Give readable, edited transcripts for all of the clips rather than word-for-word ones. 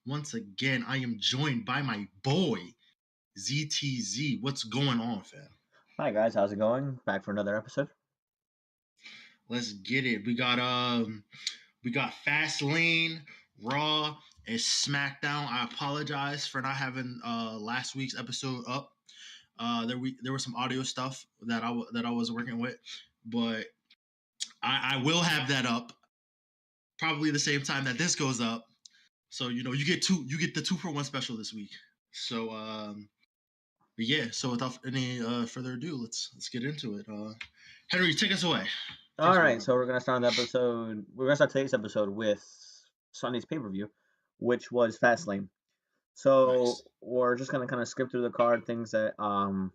once again, I am joined by my boy, ZTZ. What's going on, fam? Hi guys, how's it going? Back for another episode. Let's get it. We got Fastlane, Raw, and Smackdown. I apologize for not having last week's episode up. There was some audio stuff that I was working with, but I will have that up probably the same time that this goes up. So you get the 2-for-1 special this week. So but yeah, so without any further ado, let's get into it. Henry, take us away. All right, so we're gonna start the episode. We're gonna start today's episode with Sunday's pay-per-view, which was Fastlane. So Nice. we're just gonna kind of skip through the card, things that kind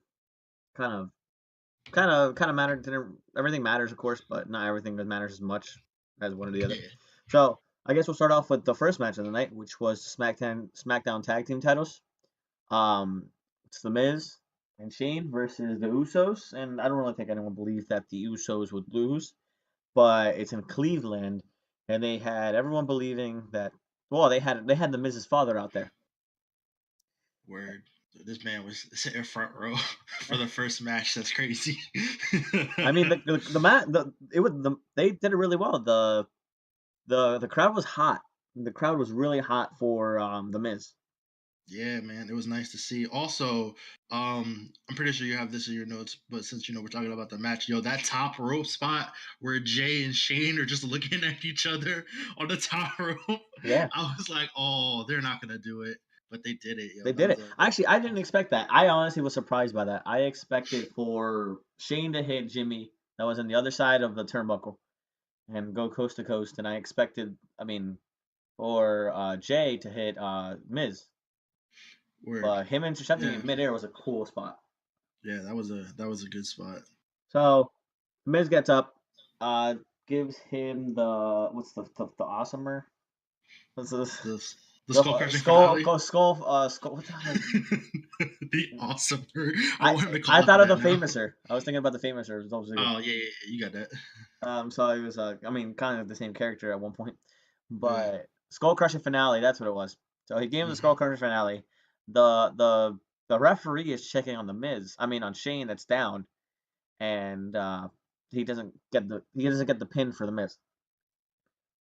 of matter. Everything matters, of course, but not everything that matters as much as one or the other. Yeah. So I guess we'll start off with the first match of the night, which was SmackDown Tag Team Titles. It's The Miz and Shane versus the Usos, and I don't really think anyone believes that the Usos would lose, but it's in Cleveland, and they had everyone believing that. Well, they had the Miz's father out there. Word. This man was sitting front row for the first match. That's crazy. I mean, they did it really well. The crowd was hot. The crowd was really hot for the Miz. Yeah, man, it was nice to see. Also, I'm pretty sure you have this in your notes, but since we're talking about the match, that top rope spot where Jay and Shane are just looking at each other on the top rope. Yeah, I was like, oh, they're not gonna do it, but they did it. they did it. Actually, I didn't expect that. I honestly was surprised by that. I expected for Shane to hit Jimmy that was on the other side of the turnbuckle and go coast to coast, and I expected, for Jay to hit Miz. Word. But him intercepting in midair was a cool spot. Yeah, that was a good spot. So Miz gets up, gives him the what's the awesomer? What's this? The skull crushing finale. Skull. What the hell? The awesomer. I thought of the famouser. I was thinking about the famouser. Oh yeah, you got that. So it was kind of the same character at one point, but skull crushing finale. That's what it was. So he gave him the skull crushing finale. The referee is checking on the Miz. On Shane that's down, and he doesn't get the pin for the Miz.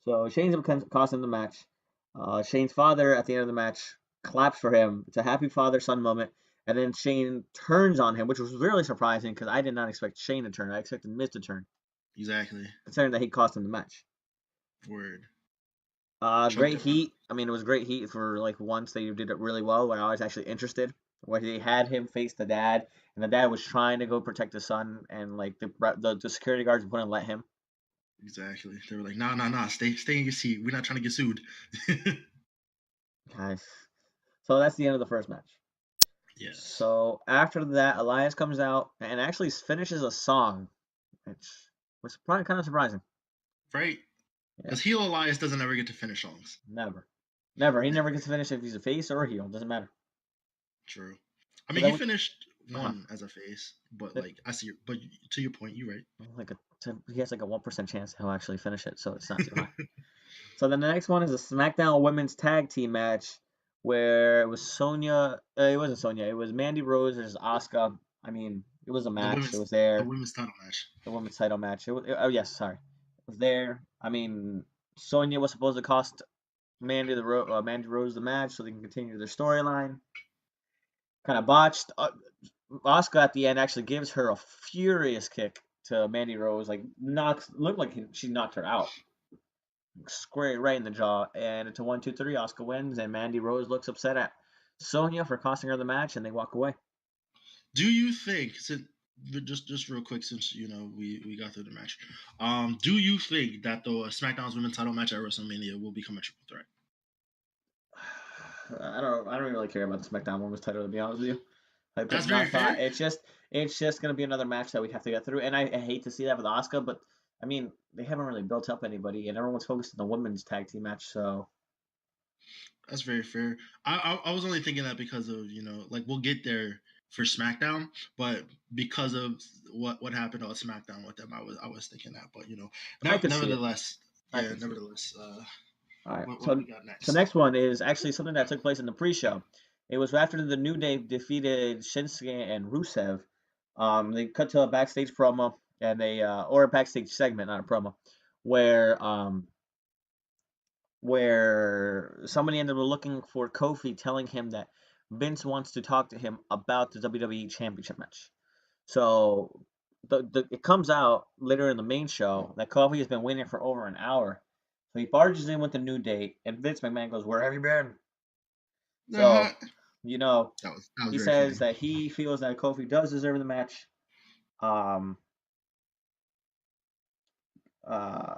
So Shane's costing the match. Shane's father at the end of the match claps for him. It's a happy father-son moment. And then Shane turns on him, which was really surprising because I did not expect Shane to turn. I expected Miz to turn. Exactly. Considering that he cost him the match. Word. Great heat. It was great heat for once they did it really well when I was actually interested. Where they had him face the dad, and the dad was trying to go protect his son, and the security guards wouldn't let him. Exactly. They were like, nah, stay in your seat. We're not trying to get sued. Guys. So that's the end of the first match. Yes. So after that, Elias comes out and actually finishes a song, which was probably kind of surprising. Right? Because heel Elias doesn't ever get to finish songs. Never. He never gets to finish if he's a face or a heel. Doesn't matter. True. He finished one as a face, but I see. But to your point, you're right. He has a 1% chance he'll actually finish it, so it's not too high. So then the next one is a SmackDown Women's Tag Team match where it was Sonya. It wasn't Sonya. It was Mandy Rose versus Asuka. It was a match. It was there. The women's title match. The women's title match. It was there. Sonya was supposed to cost Mandy Rose the match so they can continue their storyline. Kind of botched. Asuka at the end actually gives her a furious kick to Mandy Rose, looked like she knocked her out, square right in the jaw, and it's a 1, 2, 3. Asuka wins, and Mandy Rose looks upset at Sonya for costing her the match, and they walk away. Do you think, just real quick, since we got through the match, do you think that the SmackDown's women's title match at WrestleMania will become a triple threat? I don't really care about the SmackDown women's title, to be honest with you. That's very fair. It's just gonna be another match that we have to get through, and I hate to see that with Asuka, but they haven't really built up anybody, and everyone's focused on the women's tag team match, so. That's very fair. I was only thinking that because of we'll get there for SmackDown, but because of what happened on SmackDown with them, I was thinking that, but nevertheless, All right. What So we got so next? next one is actually something that took place in the pre-show. It was after the New Day defeated Shinsuke and Rusev. They cut to a backstage promo and or a backstage segment, not a promo, where somebody ended up looking for Kofi, telling him that Vince wants to talk to him about the WWE Championship match. So it comes out later in the main show that Kofi has been waiting for over an hour. So he barges in with a new date, and Vince McMahon goes, "Where have you been?" So, That you know, was he very says funny. that he feels that Kofi does deserve the match. Um, uh,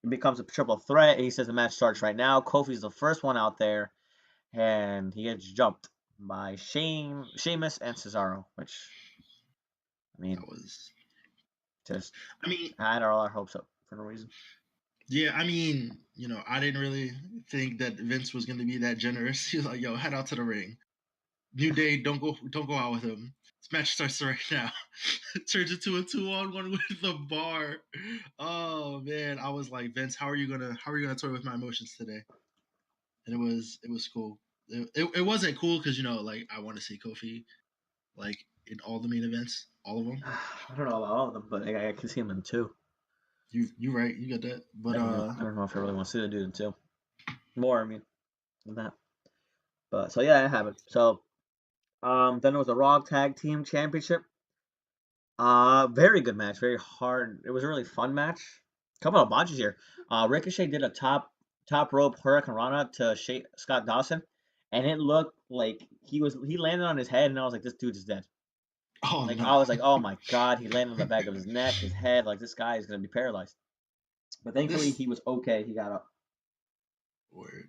it becomes a triple threat. He says the match starts right now. Kofi's the first one out there, and he gets jumped by Sheamus, and Cesaro, which, I mean, That was. just I mean, had all our hopes up for no reason. yeah. I mean, I didn't really think that Vince was going to be that generous. He was like, "Yo, head out to the ring. New Day, don't go out with him. This match starts right now." Turns into a 2-on-1 with the bar. Oh man, I was like, Vince, how are you gonna toy with my emotions today? And it was cool. It wasn't cool because like I want to see Kofi like in all the main events, all of them. I don't know about all of them, but I can see him in two. You right, you got that. But I don't know if I really want to see the dude in two. More, I mean, than that. But so yeah, it happened. So then it was a Raw Tag Team Championship. Very good match, very hard. It was a really fun match. Couple of botches here. Ricochet did a top rope Hurricane Rana to Scott Dawson, and it looked like he landed on his head, and I was like, this dude is dead. oh Like no, I was like, oh my god, he landed on the back of his neck, his head. Like this guy is gonna be paralyzed. But thankfully, this he was okay. He got up. word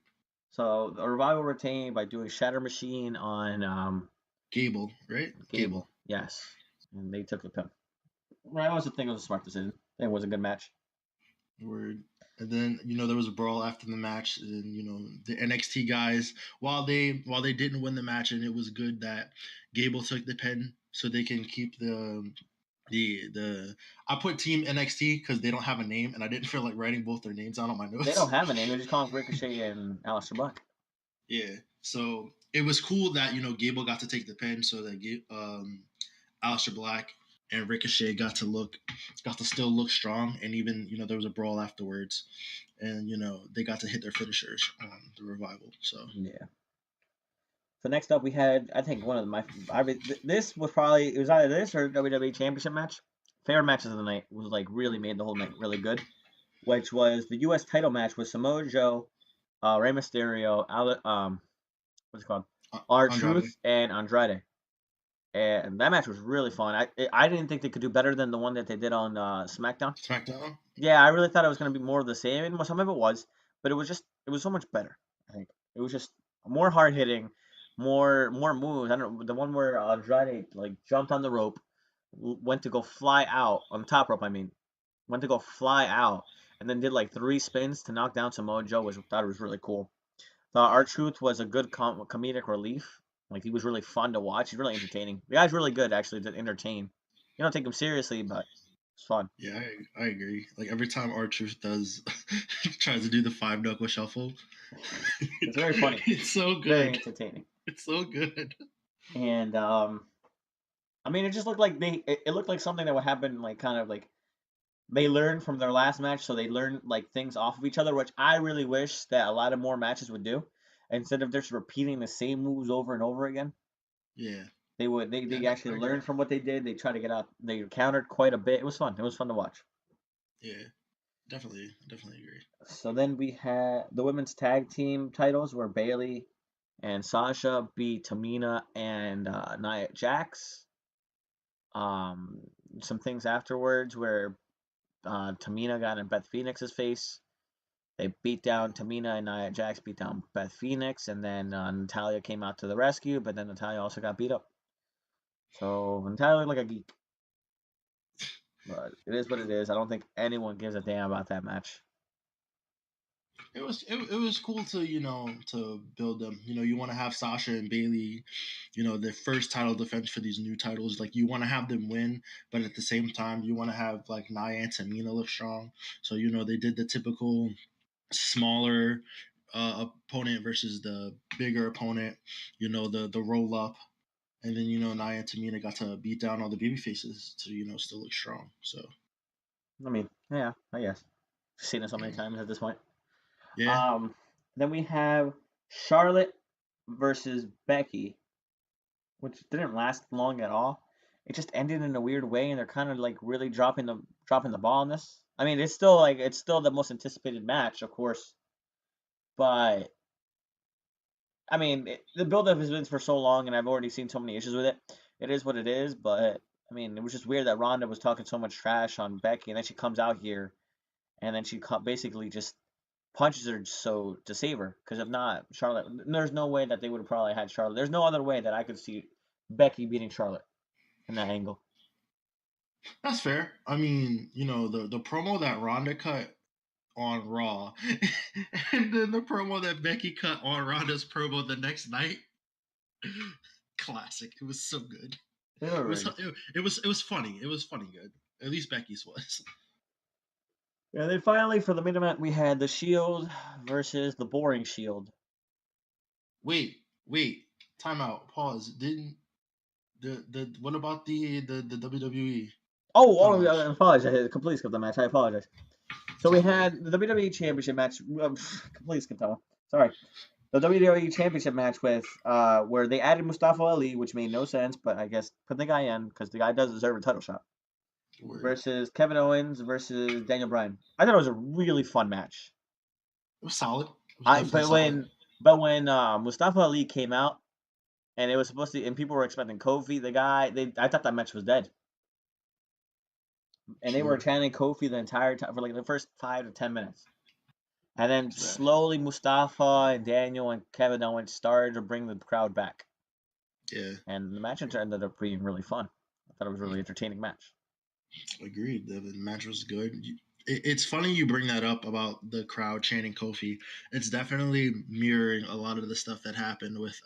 So the Revival retained by doing Shatter Machine on Gable, right? Gable. Yes, and they took the pin. I also think it was a smart decision. It was a good match. Word. And then there was a brawl after the match, and the NXT guys, while they didn't win the match, and it was good that Gable took the pin so they can keep the I put Team NXT because they don't have a name, and I didn't feel like writing both their names out on my They notes. don't have a name. They're just calling Ricochet and Aleister Black. Yeah, so it was cool that Gable got to take the pin, so that Aleister Black and Ricochet got to still look strong, and even there was a brawl afterwards, and they got to hit their finishers on the Revival. So Yeah. So next up, we had I think one of my this was probably it was either this or WWE Championship match. Favorite matches of the night was like really made the whole night really good, which was the U.S. title match with Samoa Joe, Rey Mysterio, what's it called, R Andrade, Truth, and Andrade. And that match was really fun. I didn't think they could do better than the one that they did on SmackDown. SmackDown. Yeah, I really thought it was going to be more of the same, and some of it was, but it was so much better. I think it was just more hard hitting, more moves. I don't know the one where Andrade like jumped on the rope, went to go fly out on the top rope. I mean, went to go fly out, and then did like 3 spins to knock down Samoa Joe. Was thought it was really cool. Yeah, R-Truth was a good comedic relief. Like he was really fun to watch. He's really entertaining. The guy's really good actually to entertain. You don't take him seriously, but it's fun. yeah, I agree. Like every time R-Truth does tries to do the 5 knuckle shuffle, It's very funny. it's so Very good. entertaining. It's so good. And I mean, it just looked like it looked like something that would happen, like kind of like they learned from their last match, so they learned like things off of each other, which I really wish that a lot of more matches would do, instead of just repeating the same moves over and over again. Yeah, They yeah, actually I agree. learned from what they did. They tried to get out. They countered quite a bit. It was fun. It was fun to watch. Yeah, definitely agree. So then we had the women's tag team titles where Bailey and Sasha beat Tamina and Nia Jax. Um, some things afterwards where Tamina got in Beth Phoenix's face. They beat down Tamina and Nia Jax beat down Beth Phoenix, and then Natalia came out to the rescue, but then Natalia also got beat up. So Natalia looked like a geek, but it is what it is. I don't think anyone gives a damn about that match. It was cool to to build them. You want to have Sasha and Bailey, their first title defense for these new titles. Like you want to have them win, but at the same time you want to have like Nia and Tamina look strong. So they did the typical smaller opponent versus the bigger opponent. The roll up, and then Nia and Tamina got to beat down all the baby faces to still look strong. So I mean, yeah, I guess. Seen it so many times at this point. yeah, Then we have Charlotte versus Becky, which didn't last long at all. It just ended in a weird way, and they're kind of like really dropping the ball on this. I mean, it's still the most anticipated match, of course, but I mean, the build-up has been for so long, and I've already seen so many issues with it. It is what it is, but I mean, it was just weird that Ronda was talking so much trash on Becky, and then she comes out here, and then she basically just punches her so to save her. Because if not, Charlotte, there's no way that they would have probably had Charlotte. There's no other way that I could see Becky beating Charlotte in that angle. that's fair. I mean, the promo that Ronda cut on Raw, and then the promo that Becky cut on Ronda's promo the next night. Classic. It was so good. It was funny. It was funny good. At least Becky's was. Yeah, then finally for the main event we had the Shield versus the Boring Shield. Wait. Time out. Pause. Didn't the what about the WWE? I apologize. I completely skipped the match. I apologize. So we had the WWE Championship match. Completely skipped that one. Sorry. The WWE Championship match with where they added Mustafa Ali, which made no sense, but I guess put the guy in because the guy does deserve a title shot. Word. Versus Kevin Owens versus Daniel Bryan. I thought it was a really fun match. It was solid. But when Mustafa Ali came out and it was supposed to, and people were expecting Kofi, I thought that match was dead. And they were chanting Kofi the entire time for like the first 5 to 10 minutes. And then slowly Mustafa and Daniel and Kevin Owens started to bring the crowd back. Yeah. And the match ended up being really fun. I thought it was a really entertaining match. Agreed. The match was good. It's funny you bring that up about the crowd chanting Kofi. It's definitely mirroring a lot of the stuff that happened with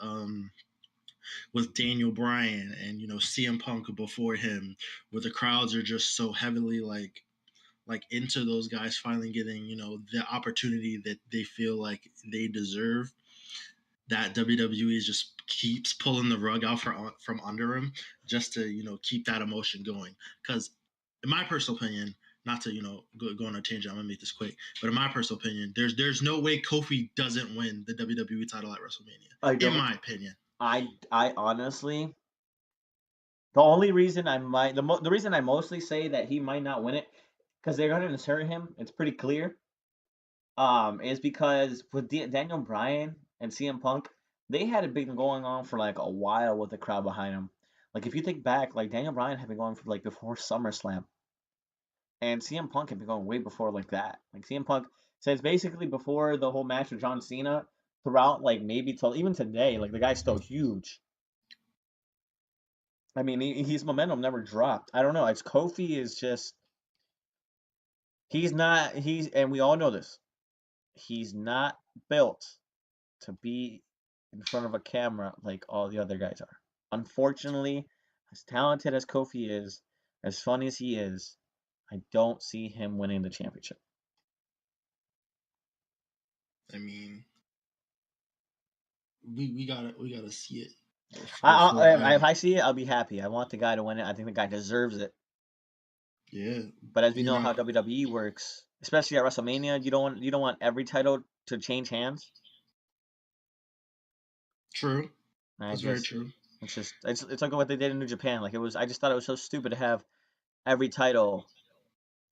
Daniel Bryan and CM Punk before him, where the crowds are just so heavily like into those guys finally getting the opportunity that they feel like they deserve, that WWE just keeps pulling the rug out from under him just to keep that emotion going. Because in my personal opinion, not to go on a tangent, I'm gonna make this quick, but in my personal opinion, there's no way Kofi doesn't win the WWE title at WrestleMania. In my opinion, I honestly, the only reason the reason I mostly say that he might not win it, because they're going to insert him, it's pretty clear, is because with Daniel Bryan and CM Punk, they had been going on for like a while with the crowd behind them. Like if you think back, like Daniel Bryan had been going for like before SummerSlam, and CM Punk had been going way before like that. Like CM Punk says basically before the whole match with John Cena, throughout like maybe till even today, like the guy's still huge. I mean, his momentum never dropped. I don't know. It's Kofi is just and we all know this. He's not built to be in front of a camera like all the other guys are. Unfortunately, as talented as Kofi is, as funny as he is, I don't see him winning the championship. I mean, we gotta see it. If I see it, I'll be happy. I want the guy to win it. I think the guy deserves it. Yeah. But as we know how WWE works, especially at WrestleMania, you don't want every title to change hands. True. That's very true. It's like what they did in New Japan. Like I just thought it was so stupid to have every title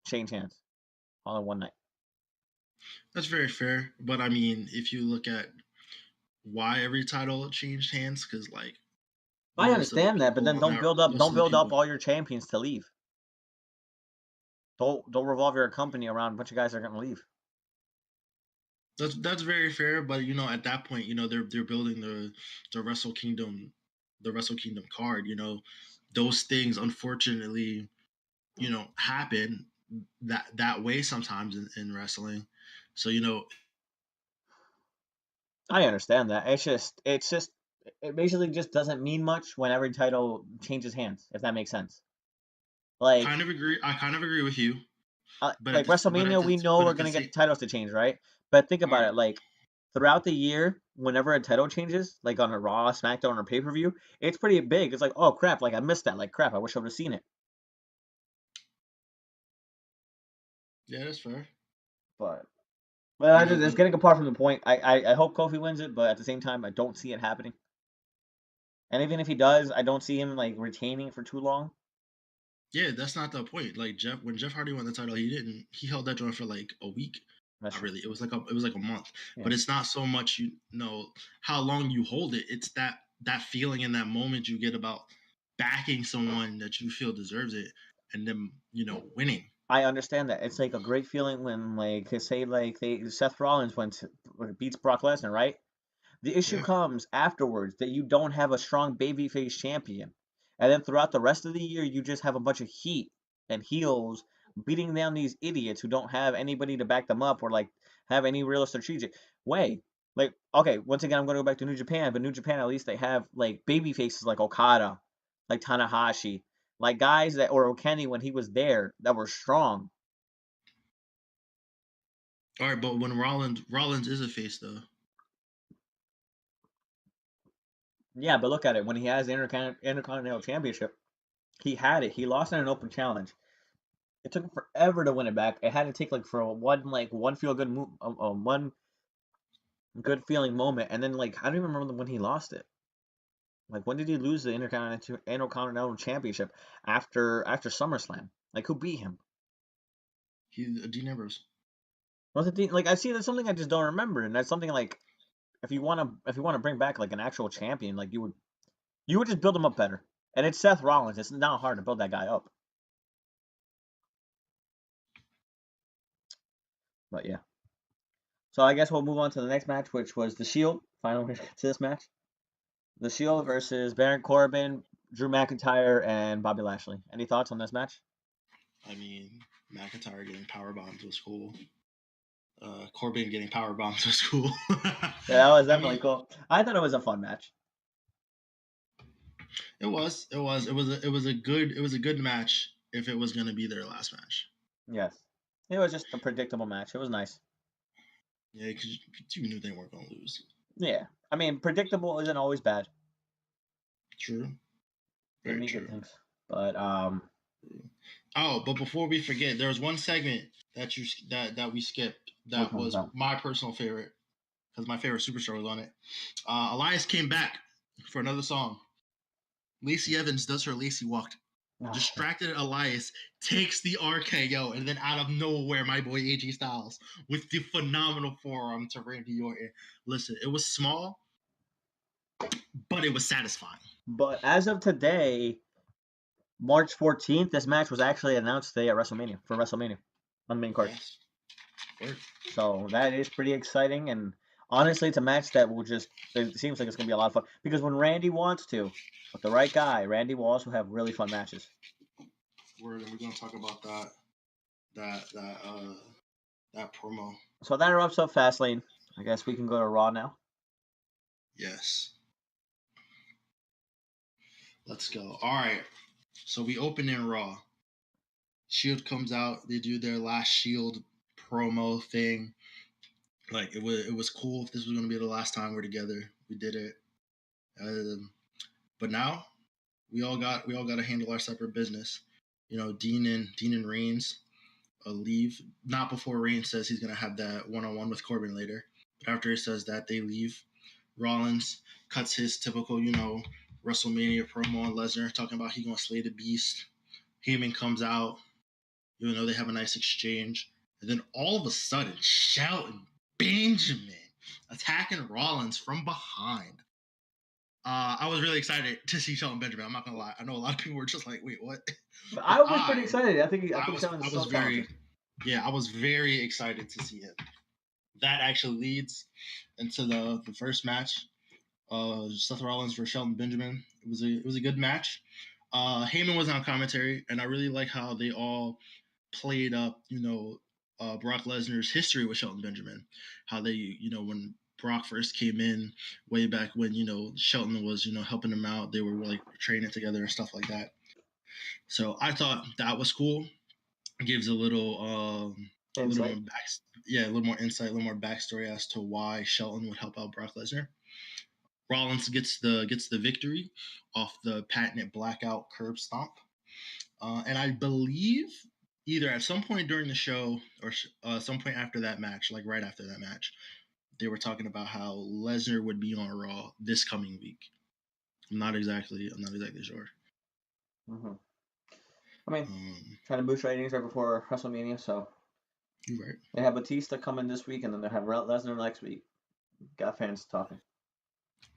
change hands all in one night. That's very fair. But I mean, if you look at why every title changed hands, because like I understand that, but then don't build up all your champions to leave. Don't revolve your company around a bunch of guys that are gonna leave. That's very fair, but at that point, they're building the Wrestle Kingdom, card. Those things unfortunately, happen that way sometimes in wrestling. So I understand that. It basically just doesn't mean much when every title changes hands, if that makes sense. Like I kind of agree with you. But like WrestleMania, we know we're gonna get the titles to change, right? But think about it, like throughout the year, whenever a title changes, like on a Raw, SmackDown, or pay-per-view, it's pretty big. It's like, oh crap, like I missed that. Like crap, I wish I would have seen it. Yeah, that's fair. But You know, it's getting apart from the point. I hope Kofi wins it, but at the same time, I don't see it happening. And even if he does, I don't see him like retaining for too long. yeah, that's not the point. Like when Jeff Hardy won the title, he held that joint for like a week. That's Not true. really. It was like a month. Yeah. But it's not so much you know how long you hold it. It's that feeling in that moment you get about backing someone that you feel deserves it and them, winning. I understand that. It's like a great feeling when like say like Seth Rollins beats Brock Lesnar, right? The issue Yeah. comes afterwards that you don't have a strong babyface champion. And then throughout the rest of the year, you just have a bunch of heat and heels beating down these idiots who don't have anybody to back them up or like have any real strategic way. Like, okay, once again, I'm going to go back to New Japan, but New Japan, at least they have like baby faces like Okada, like Tanahashi, like guys that, or Kenny when he was there that were strong. All right, but when Rollins is a face though. Yeah, but look at it. When he has the Intercontinental Championship, he had it. He lost in an open challenge. It took him forever to win it back. It had to take like for one feel good move, one good feeling moment, and then like I don't even remember when he lost it. Like when did he lose the Intercontinental Championship after SummerSlam? Like who beat him? He's Dean Ambrose. Was it like I see that's something I just don't remember, and that's something like if you want to bring back like an actual champion, like you would just build him up better. And it's Seth Rollins. It's not hard to build that guy up. But yeah. So I guess we'll move on to the next match, which was the Shield. Finally, to this match. The Shield versus Baron Corbin, Drew McIntyre, and Bobby Lashley. Any thoughts on this match? I mean, McIntyre getting power bombs was cool. Corbin getting power bombs was cool. Yeah, that was definitely cool. I thought it was a fun match. It was a good match if it was gonna be their last match. Yes. It was just a predictable match. It was nice. Yeah, because you knew they weren't gonna lose. Yeah. I mean, predictable isn't always bad. True. Very true. Things. But Oh, but before we forget, there was one segment that we skipped that was my personal favorite because my favorite superstar was on it. Elias came back for another song. Lacey Evans does her Lacey walk. Distracted Elias takes the RKO, and then out of nowhere, my boy AJ Styles with the phenomenal forearm to Randy Orton. Listen, it was small, but it was satisfying. But as of today, March 14th, this match was actually announced today at WrestleMania on the main card. Yes. So that is pretty exciting, and honestly, it's a match that will it seems like it's going to be a lot of fun because when Randy wants to, with the right guy, Randy will also have really fun matches. We're going to talk about that promo. So that wraps up Fastlane. I guess we can go to Raw now. Yes. Let's go. All right. So we open in Raw. Shield comes out. They do their last Shield promo thing. Like it was cool if this was going to be the last time we're together. We did it. But now we all got to handle our separate business. Dean and Reigns leave. Not before Reigns says he's going to have that one-on-one with Corbin later. But after he says that, they leave. Rollins cuts his typical, WrestleMania promo on Lesnar, talking about he going to slay the beast. Heyman comes out. They have a nice exchange. And then all of a sudden, Shelton Benjamin attacking Rollins from behind. I was really excited to see Shelton Benjamin. I'm not gonna lie. I know a lot of people were just like, "Wait, what?" But I was pretty excited. I think Shelton's so talented. Yeah, I was very excited to see him. That actually leads into the first match. Seth Rollins versus Shelton Benjamin. It was a good match. Heyman was on commentary, and I really like how they all played up, Brock Lesnar's history with Shelton Benjamin. How they, when Brock first came in way back when, Shelton was, helping him out. They were like training together and stuff like that. So I thought that was cool. It gives a little A little Insight. more a little more insight, a little more backstory as to why Shelton would help out Brock Lesnar. Rollins gets the victory off the patented blackout curb stomp, and I believe either at some point during the show or some point after that match, like right after that match, they were talking about how Lesnar would be on Raw this coming week. I'm not exactly sure. Mm-hmm. I mean, Um, trying to boost ratings right before WrestleMania, so you're right. they have Batista coming this week, and then they have Lesnar next week. Got fans talking.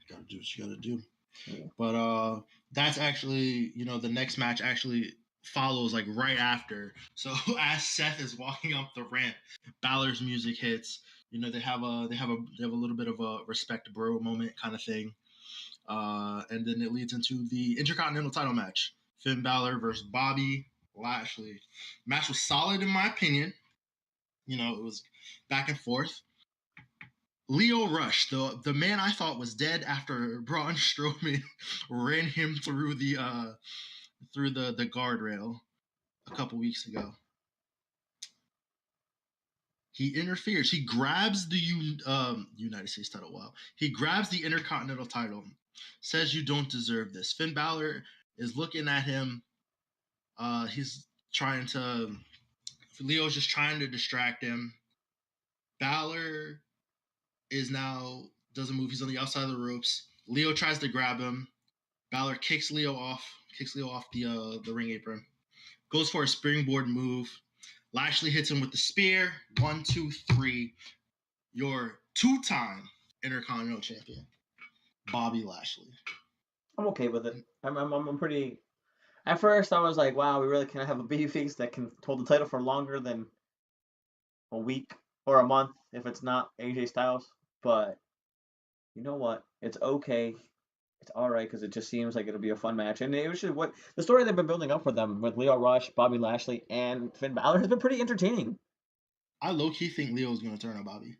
You gotta do what you gotta do. Yeah. But that's actually, the next match actually follows like right after. So as Seth is walking up the ramp, Balor's music hits. They have a little bit of a respect bro moment kind of thing. And then it leads into the Intercontinental title match. Finn Balor versus Bobby Lashley. Match was solid in my opinion. It was back and forth. Lio Rush, the man I thought was dead after Braun Strowman ran him through the guardrail a couple weeks ago. He interferes. He grabs the United States title. Wow. He grabs the Intercontinental title. Says you don't deserve this. Finn Balor is looking at him. He's trying to. Leo's just trying to distract him. Balor doesn't move. He's on the outside of the ropes. Leo tries to grab him. Balor kicks Leo off the ring apron. Goes for a springboard move. Lashley hits him with the spear. 1, 2, 3. Your two-time Intercontinental Champion, Bobby Lashley. I'm okay with it. I'm pretty. At first, I was like, wow, we really can't have a babyface that can hold the title for longer than a week or a month if it's not AJ Styles. But you know what? It's okay. It's all right because it just seems like it'll be a fun match. And it was just what the story they've been building up for them with Lio Rush, Bobby Lashley, and Finn Balor has been pretty entertaining. I low-key think Leo's going to turn on Bobby.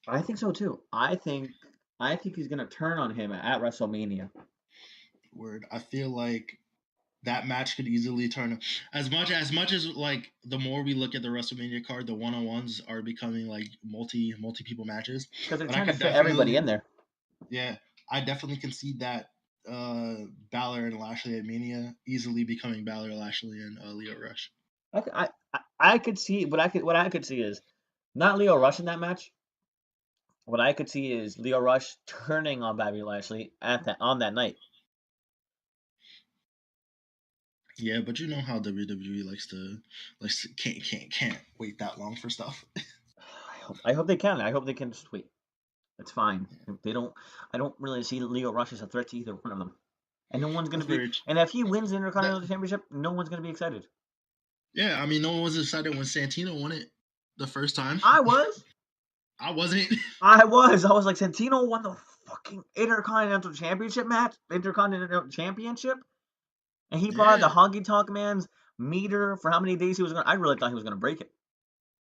I think so too. I think he's going to turn on him at WrestleMania. Word. I feel like that match could easily turn as much as like the more we look at the WrestleMania card, the one-on-ones are becoming like multi people matches because they're trying to fit everybody in there. Yeah, I definitely can see that Balor and Lashley at Mania easily becoming Balor, Lashley, and Lio Rush. I could see what I could see is not Lio Rush in that match. What I could see is Lio Rush turning on Bobby Lashley on that night. Yeah, but you know how WWE likes to can't wait that long for stuff. I hope they can. I hope they can just wait. It's fine. They don't. I don't really see Lio Rush as a threat to either one of them. And no one's gonna be. And if he wins the Intercontinental Championship, no one's gonna be excited. Yeah, I mean, no one was excited when Santino won it the first time. I was. I wasn't. I was like, Santino won the fucking Intercontinental Championship match, Intercontinental Championship, and he brought the Honky Tonk Man's meter for how many days he was gonna. I really thought he was gonna break it.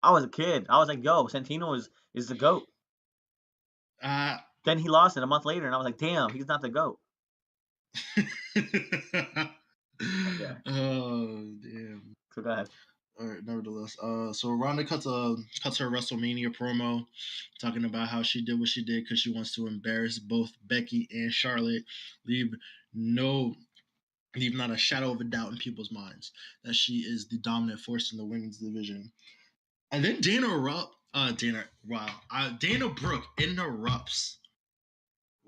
I was a kid. I was like, yo, Santino is the GOAT. Then he lost it a month later, and I was like, damn, he's not the GOAT. Yeah. Oh damn. So go ahead. All right. Nevertheless, so Ronda cuts her WrestleMania promo, talking about how she did what she did because she wants to embarrass both Becky and Charlotte, leave not a shadow of a doubt in people's minds that she is the dominant force in the women's division. And then Dana Brooke interrupts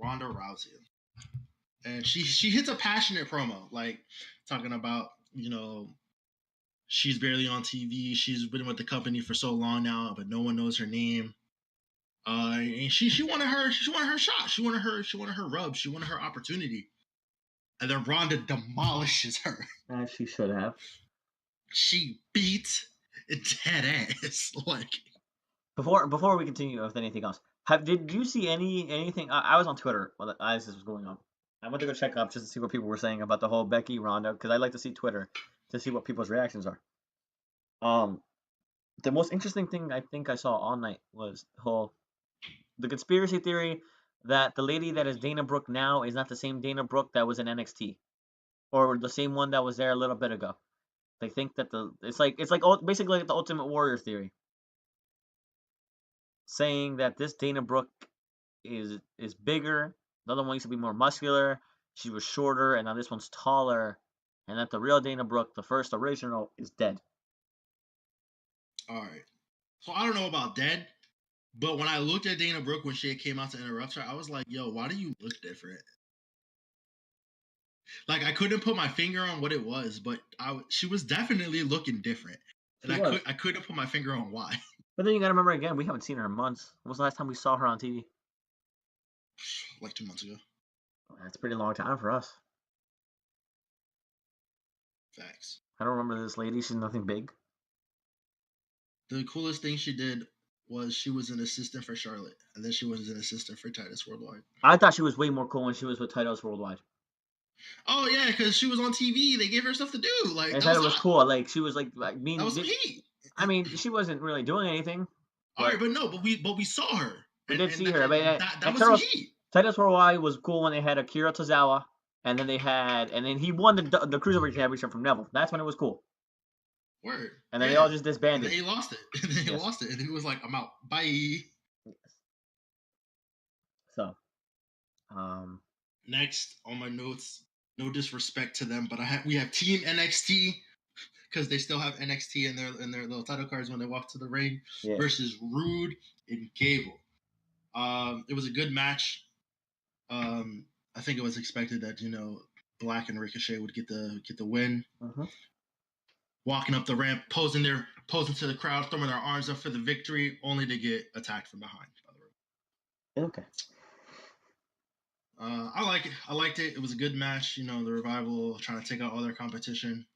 Ronda Rousey. And she hits a passionate promo, like talking about, she's barely on TV. She's been with the company for so long now, but no one knows her name. And she wanted her shot. She wanted her rub. She wanted her opportunity. And then Ronda demolishes her. As she should have. She beat dead ass. Like before we continue with anything else, did you see anything? I was on Twitter as this was going on. I went to go check up just to see what people were saying about the whole Becky Ronda because I like to see Twitter to see what people's reactions are. The most interesting thing I think I saw all night was the conspiracy theory that the lady that is Dana Brooke now is not the same Dana Brooke that was in NXT, or the same one that was there a little bit ago. They think that it's like basically like the Ultimate Warrior theory. saying that this Dana Brooke is bigger. The other one used to be more muscular. She was shorter, and now this one's taller. And that the real Dana Brooke, the first original, is dead. All right. So I don't know about dead, but when I looked at Dana Brooke when she came out to interrupt her, I was like, yo, why do you look different? Like, I couldn't put my finger on what it was, but she was definitely looking different. And I couldn't put my finger on why. But then you gotta remember again, we haven't seen her in months. When was the last time we saw her on TV? Like 2 months ago. That's a pretty long time for us. Facts. I don't remember this lady. She's nothing big. The coolest thing she did was she was an assistant for Charlotte, and then she was an assistant for Titus Worldwide. I thought she was way more cool when she was with Titus Worldwide. Oh yeah, because she was on TV. They gave her stuff to do. Like, I thought it was cool. Like she was like mean. That was some heat. I mean, she wasn't really doing anything. All right, but we saw her. We did see her. But that was some heat. Titus Worldwide was cool when they had Akira Tozawa, and then he won the Cruiserweight Championship from Neville. That's when it was cool. Word. And then they all just disbanded. And then he lost it. And then he lost it. And he was like, I'm out. Bye. Yes. So. Next on my notes, no disrespect to them, but we have Team NXT, because they still have NXT in their little title cards when they walk to the ring, versus Rude and Gable. It was a good match. I think it was expected that, Black and Ricochet would get the win. Uh-huh. Walking up the ramp, posing to the crowd, throwing their arms up for the victory, only to get attacked from behind by the Road. Okay. I like it. I liked it. It was a good match. The Revival trying to take out all their competition.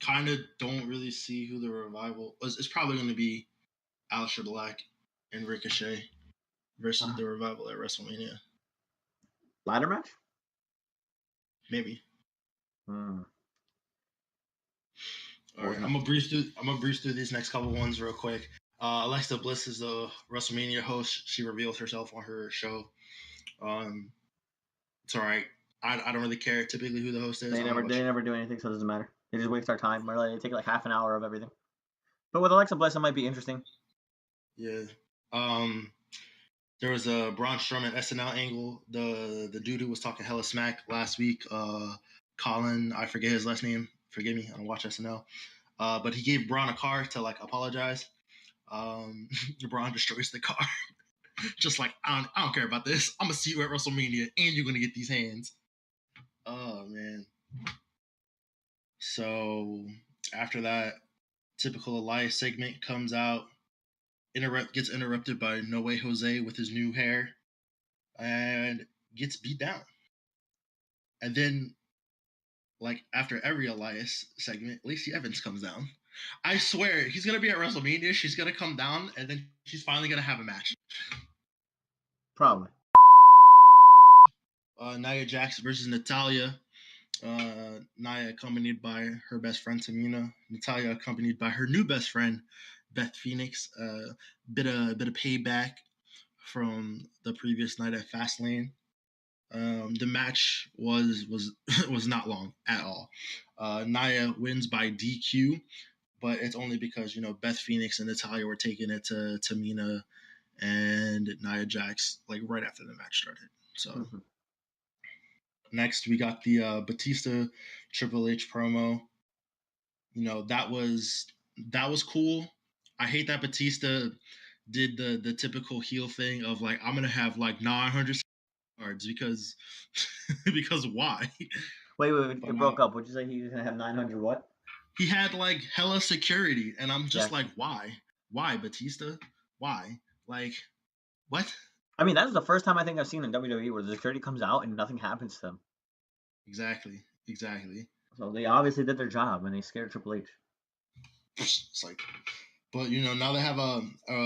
Kind of don't really see who the Revival is. It's probably going to be Aleister Black and Ricochet versus the Revival at WrestleMania. Ladder match? Maybe. All right, I'm gonna breeze through these next couple ones real quick. Alexa Bliss is the WrestleMania host. She revealed herself on her show. It's all right. I don't really care typically who the host is. They never do anything, so it doesn't matter. They just waste our time. They take like half an hour of everything. But with Alexa Bliss, it might be interesting. Yeah. There was a Braun Strowman SNL angle. The dude who was talking hella smack last week, Colin, I forget his last name. Forgive me, I don't watch SNL. But he gave Braun a car to apologize. Braun destroys the car. Just like, I don't care about this. I'm gonna see you at WrestleMania, and you're gonna get these hands. Oh man. So after that, typical Elias segment comes out. Gets interrupted by No Way Jose with his new hair, and gets beat down. And then, after every Elias segment, Lacey Evans comes down. I swear, he's gonna be at WrestleMania. She's gonna come down, and then she's finally gonna have a match. Probably. Nia Jax versus Natalya. Nia accompanied by her best friend Tamina. Natalya accompanied by her new best friend Beth Phoenix. Bit of payback from the previous night at Fastlane. The match was not long at all. Nia wins by DQ, but it's only because Beth Phoenix and Natalya were taking it to Tamina and Nia Jax right after the match started. So next we got the Batista Triple H promo. That was cool. I hate that Batista did the typical heel thing of I'm gonna have 900 cards because why? Wait, it broke up. What'd you say? He's gonna have 900 what? He had hella security, and I'm just why? Why, Batista? Why? What? I mean, that's the first time I think I've seen in WWE where the security comes out and nothing happens to them. Exactly. So they obviously did their job and they scared Triple H. It's but now they have a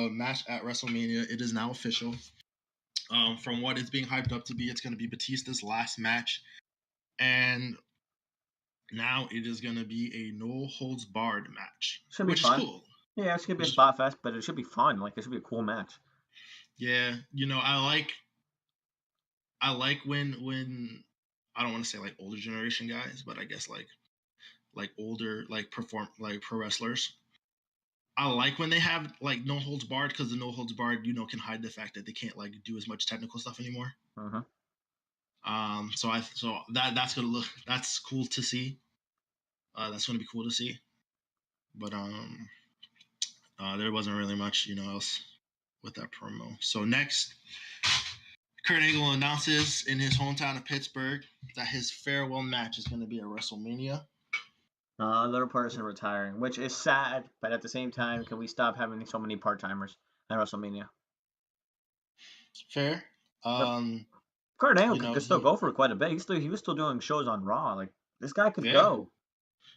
match at WrestleMania. It is now official. From what it's being hyped up to be, it's going to be Batista's last match, and now it is going to be a no holds barred match, which is cool. Yeah, it's gonna be a spot fest, but it should be fun. It should be a cool match. Yeah, I like when I don't want to say older generation guys, but I guess older pro wrestlers I like when they have like no holds barred, because the no holds barred, can hide the fact that they can't like do as much technical stuff anymore. Mm-hmm. So that's cool to see. That's gonna be cool to see. But there wasn't really much else with that promo. So next, Kurt Angle announces in his hometown of Pittsburgh that his farewell match is going to be at WrestleMania. Another person retiring, which is sad, but at the same time, can we stop having so many part-timers at WrestleMania? Fair. Kurt Angle could still go for quite a bit. He was still doing shows on Raw. Like, this guy could go.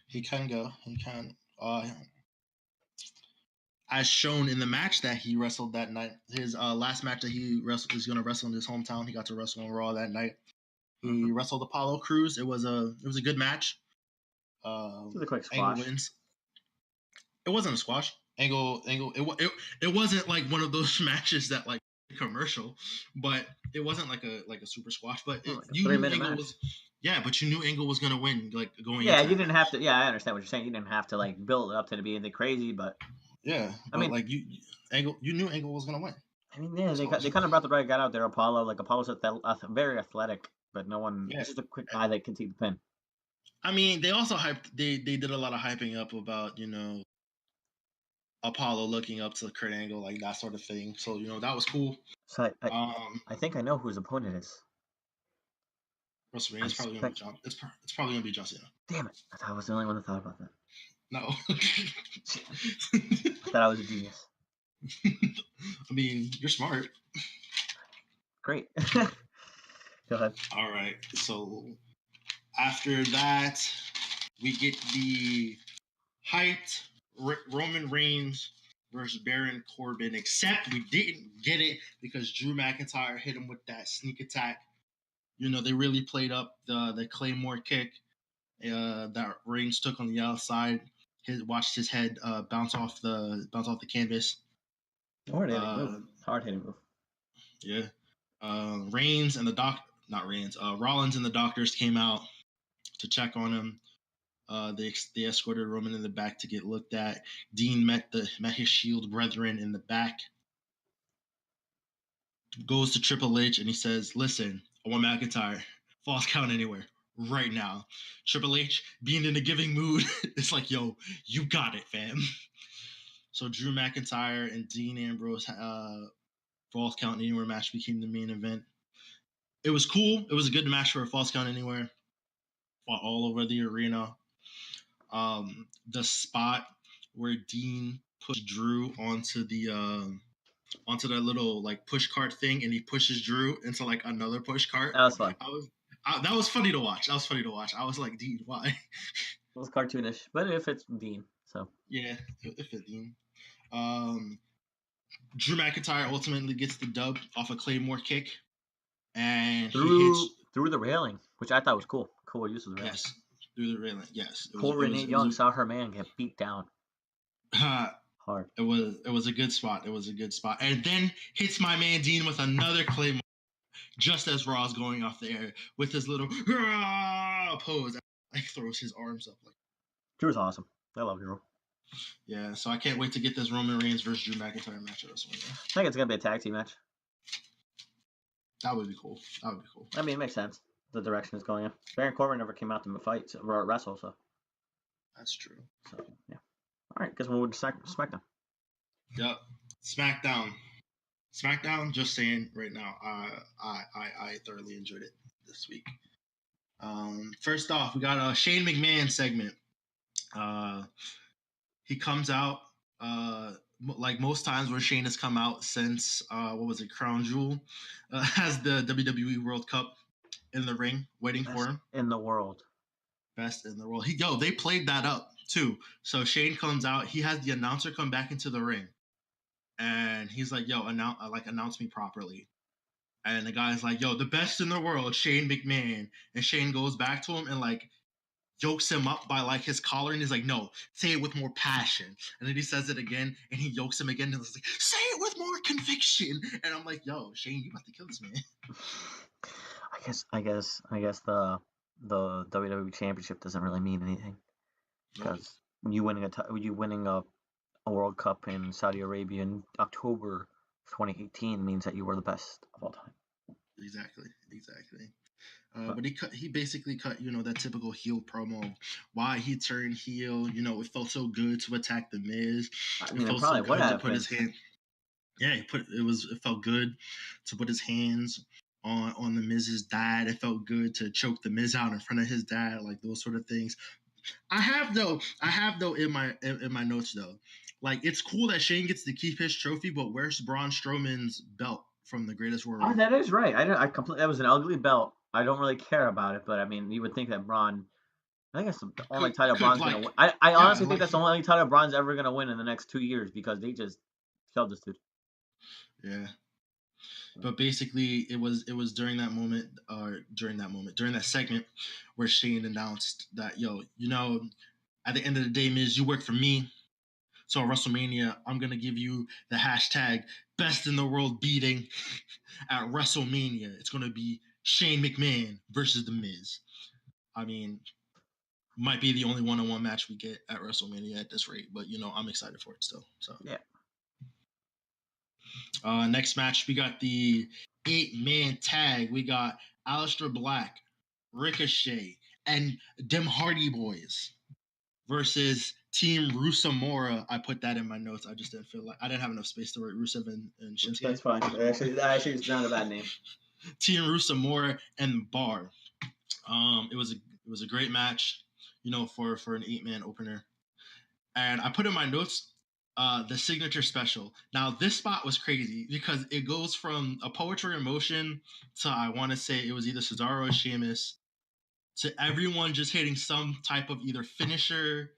He can go. He can. As shown in the match that he wrestled that night, his last match that he is going to wrestle in his hometown. He got to wrestle on Raw that night. He wrestled Apollo Crews. It was a good match. It was a quick squash. Angle wins. It wasn't a squash. Angle. It wasn't like one of those matches that like commercial, but it wasn't like a super squash. But you knew Angle was. Yeah, but you knew Angle was gonna win, like going. Yeah, you didn't have to. Yeah, I understand what you're saying. You didn't have to like build it up to be anything crazy, but. Yeah, I mean, like you knew Angle was gonna win. I mean, yeah, they kind of brought the right guy out there. Apollo, Apollo's very athletic, but no one. Yeah. It's just a quick guy that can take the pin. I mean, they also they did a lot of hyping up about Apollo looking up to Kurt Angle, like that sort of thing. So that was cool. So I think I know who his opponent is. WrestleMania is probably gonna be John. It's probably gonna be John Cena. Damn it! I thought I was the only one that thought about that. No. I thought I was a genius. I mean, you're smart. Great. Go ahead. All right. So after that, we get the hyped Roman Reigns versus Baron Corbin, except we didn't get it because Drew McIntyre hit him with that sneak attack. They really played up the Claymore kick that Reigns took on the outside. Watched his head bounce off the canvas. Hard hitting move. Yeah. Reigns and Rollins and the doctors came out to check on him. They escorted Roman in the back to get looked at. Dean met his Shield brethren in the back. Goes to Triple H and he says, "Listen, I want McIntyre. False count anywhere. Right now." Triple H, being in a giving mood, it's like, "Yo, you got it, fam." So Drew McIntyre and Dean Ambrose false count anywhere match became the main event. It was cool. It was a good match for a false count anywhere. Fought all over the arena. The spot where Dean pushed Drew onto that little like push cart thing, and he pushes Drew into like another push cart. That was fun. That was funny to watch. I was like, Dean, why? It was cartoonish, but it fits Dean. So yeah, it fit Dean. Drew McIntyre ultimately gets the dub off a Claymore kick, and he hits through the railing, which I thought was cool. Cool use of the railing. Yes, through the railing. Yes. Cool. Renee Young saw her man get beat down. Hard. It was a good spot. And then hits my man Dean with another Claymore just as Raw's going off the air with his little pose. Like throws his arms up. Like Drew's awesome. I love Drew. Yeah, so I can't wait to get this Roman Reigns versus Drew McIntyre match at WrestleMania. I think it's gonna be a tag team match. That would be cool. I mean, it makes sense. The direction it's going in. Baron Corbin never came out to fight or wrestle, so. That's true. So yeah. All right, guess we'll move to SmackDown. Yep, SmackDown. Just saying right now, I thoroughly enjoyed it this week. First off, we got a Shane McMahon segment. He comes out like most times where Shane has come out since Crown Jewel, has the WWE World Cup in the ring waiting for him. In the world. Best in the world. They played that up too. So Shane comes out. He has the announcer come back into the ring, and he's like, "Yo, announce me properly." And the guy's like, "Yo, the best in the world, Shane McMahon." And Shane goes back to him and like yokes him up by like his collar, and he's like, "No, say it with more passion." And then he says it again, and he yokes him again, and he's like, "Say it with more conviction." And I'm like, "Yo, Shane, you about to kill this man." I guess the WWE Championship doesn't really mean anything because you winning a a World Cup in Saudi Arabia in October 2018 means that you were the best of all time. Exactly. But But he basically cut, that typical heel promo. Why he turned heel, it felt so good to attack the Miz. I It mean, it felt so probably would good to have put been. his hand. Yeah, it felt good to put his hands on the Miz's dad. It felt good to choke the Miz out in front of his dad, like those sort of things. I have though in my notes though, like it's cool that Shane gets to keep his trophy, but where's Braun Strowman's belt from the Greatest Oh, Warrior? that is right. I completely. That was an ugly belt. I don't really care about it, but I mean, you would think that Braun. I think that's the only title Could Braun's gonna like win. I yeah, honestly think like that's the only title Braun's ever gonna win in the next 2 years because they just killed this dude. yeah. But basically, it was during that segment where Shane announced that at the end of the day, Miz, you work for me. So at WrestleMania, I'm gonna give you the hashtag best in the world beating at WrestleMania. It's gonna be Shane McMahon versus The Miz. I mean, might be the only one-on-one match we get at WrestleMania at this rate, but I'm excited for it still. So Yeah. next match we got the 8-man tag. We got Aleister Black, Ricochet, and Dem Hardy Boys versus Team Rusamora. I put that in my notes. I just didn't feel like I didn't have enough space to write Rusev and Shinsuke. That's fine. Actually, it's not a bad name. Team Rusamora and Bar. It was a great match, for an 8-man opener. And I put in my notes the signature special. Now this spot was crazy because it goes from a Poetry in Motion to I want to say it was either Cesaro or Sheamus to everyone just hitting some type of either finisher